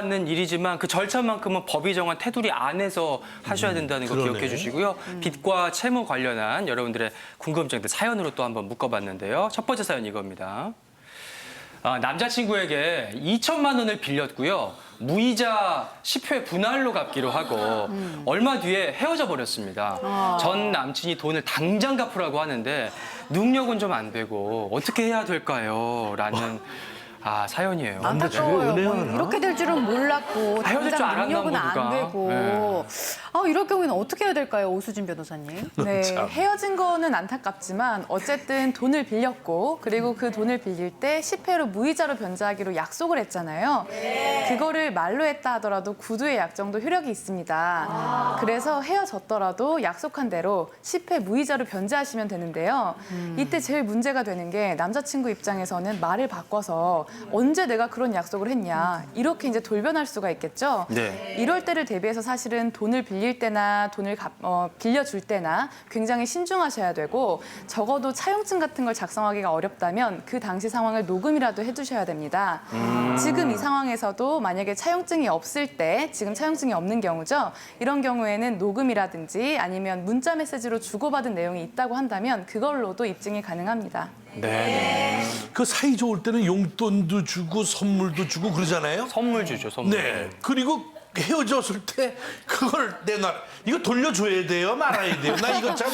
받는 일이지만 그 절차만큼은 법이 정한 테두리 안에서 하셔야 된다는 거 기억해 주시고요. 빚과 채무 관련한 여러분들의 궁금증들 사연으로 또 한번 묶어봤는데요. 첫 번째 사연 이겁니다. 남자친구에게 2천만 원을 빌렸고요. 무이자 10회 분할로 갚기로 하고 얼마 뒤에 헤어져 버렸습니다. 전 남친이 돈을 당장 갚으라고 하는데 능력은 좀 안 되고 어떻게 해야 될까요? 라는 사연이에요. 안타까워요. 뭐 이렇게 될 줄은 몰랐고 헤어질 줄 당장 알았나, 능력은 안 모두가. 되고. 네. 이럴 경우에는 어떻게 해야 될까요, 오수진 변호사님? 네, 헤어진 거는 안타깝지만 어쨌든 돈을 빌렸고 그리고 그 돈을 빌릴 때 10회로 무이자로 변제하기로 약속을 했잖아요. 그거를 말로 했다 하더라도 구두의 약정도 효력이 있습니다. 그래서 헤어졌더라도 약속한 대로 10회 무이자로 변제하시면 되는데요. 이때 제일 문제가 되는 게 남자친구 입장에서는 말을 바꿔서 언제 내가 그런 약속을 했냐 이렇게 이제 돌변할 수가 있겠죠. 네. 이럴 때를 대비해서 사실은 돈을 빌릴 때나 돈을 빌려줄 때나 굉장히 신중하셔야 되고 적어도 차용증 같은 걸 작성하기가 어렵다면 그 당시 상황을 녹음이라도 해두셔야 됩니다. 지금 이 상황에서도 만약에 차용증이 없을 때, 지금 차용증이 없는 경우죠. 이런 경우에는 녹음이라든지 아니면 문자 메시지로 주고받은 내용이 있다고 한다면 그걸로도 입증이 가능합니다. 네. 그 사이 좋을 때는 용돈도 주고 선물도 주고 그러잖아요. 선물 주죠, 선물. 네. 그리고 헤어졌을 때 그걸 내놔. 이거 돌려줘야 돼요? 말아야 돼요? 나 이거 참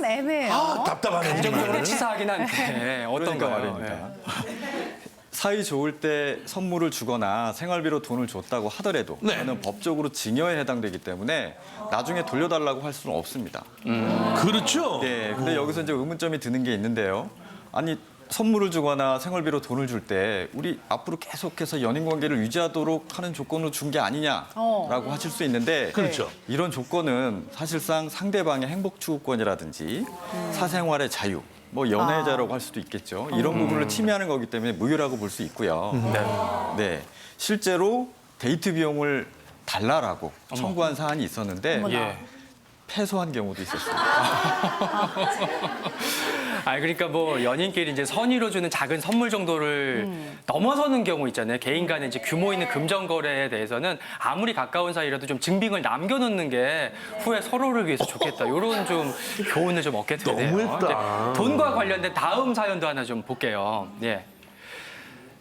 애매해요. 답답하네. 감정적으로 치사하긴 한데 어떤가요? 말입니다. 사이 좋을 때 선물을 주거나 생활비로 돈을 줬다고 하더라도 네. 저는 법적으로 징역에 해당되기 때문에 나중에 돌려달라고 할 수는 없습니다. 그렇죠. 네, 근데 여기서 이제 의문점이 드는 게 있는데요. 아니 선물을 주거나 생활비로 돈을 줄 때 우리 앞으로 계속해서 연인 관계를 유지하도록 하는 조건으로 준 게 아니냐라고 하실 수 있는데 그렇죠. 이런 조건은 사실상 상대방의 행복 추구권이라든지 사생활의 자유, 뭐 연애자라고 할 수도 있겠죠. 이런 부분을 침해하는 거기 때문에 무효라고 볼 수 있고요. 네, 실제로 데이트 비용을 달라라고 청구한 사안이 있었는데 예. 패소한 경우도 있었습니다. 그러니까 뭐 연인끼리 이제 선의로 주는 작은 선물 정도를 넘어서는 경우 있잖아요. 개인 간의 이제 규모 있는 금전 거래에 대해서는 아무리 가까운 사이라도 좀 증빙을 남겨놓는 게 후에 서로를 위해서 좋겠다. 이런 좀 교훈을 좀 얻게 되네요. 너무했다. 이제 돈과 관련된 다음 사연도 하나 좀 볼게요. 예.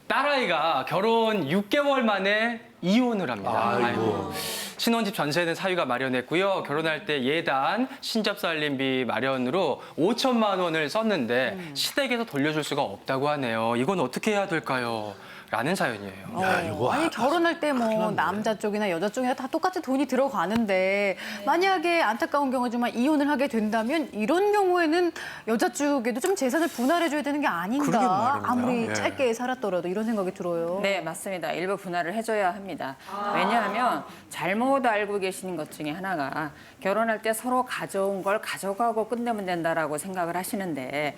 딸아이가 결혼 6개월 만에 이혼을 합니다. 아이고. 신혼집 전세는 사위가 마련했고요. 결혼할 때 예단, 신접살림비 마련으로 5천만 원을 썼는데 시댁에서 돌려줄 수가 없다고 하네요. 이건 어떻게 해야 될까요? 라는 사연이에요. 야, 이거 아니 결혼할 때 뭐 남자 쪽이나 여자 쪽이나 다 똑같이 돈이 들어가는데 만약에 안타까운 경우지만 이혼을 하게 된다면 이런 경우에는 여자 쪽에도 좀 재산을 분할해줘야 되는 게 아닌가. 그러게 말입니다. 아무리 예. 짧게 살았더라도 이런 생각이 들어요. 네, 맞습니다. 일부 분할을 해줘야 합니다. 왜냐하면 잘못 알고 계시는 것 중에 하나가 결혼할 때 서로 가져온 걸 가져가고 끝내면 된다라고 생각을 하시는데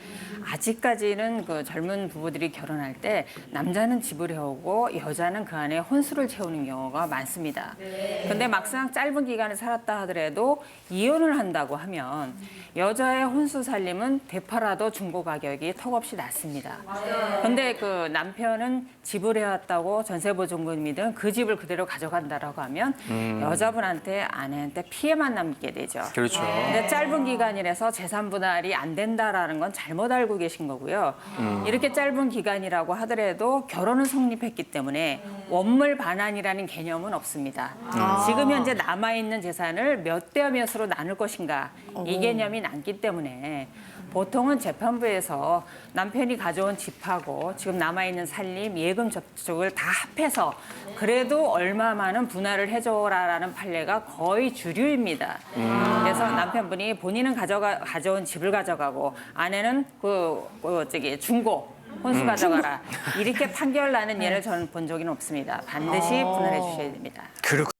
아직까지는 그 젊은 부부들이 결혼할 때 남자는 집을 해오고 여자는 그 안에 혼수를 채우는 경우가 많습니다. 근데 막상 짧은 기간을 살았다 하더라도 이혼을 한다고 하면 여자의 혼수 살림은 되팔아도 중고 가격이 턱없이 낮습니다. 근데 그 남편은 집을 해왔다고 전세보증금이든 그 집을 그대로 가져간다라고 하면 여자분한테 아내한테 피해만 남게 되죠. 그렇죠. 근데 짧은 기간이라서 재산 분할이 안 된다라는 건 잘못 알고 계신 거고요. 이렇게 짧은 기간이라고 하더라도 결혼은 성립했기 때문에 원물 반환이라는 개념은 없습니다. 지금 현재 남아있는 재산을 몇 대 몇으로 나눌 것인가 이 개념이 남기 때문에 보통은 재판부에서 남편이 가져온 집하고 지금 남아있는 살림, 예금 저축을 다 합해서 그래도 얼마만은 분할을 해줘라라는 판례가 거의 주류입니다. 그래서 남편분이 본인은 가져온 집을 가져가고 아내는 중고 혼수 가져가라 이렇게 판결 나는 예를 저는 본 적은 없습니다. 반드시 분할해 주셔야 됩니다. 그렇군요.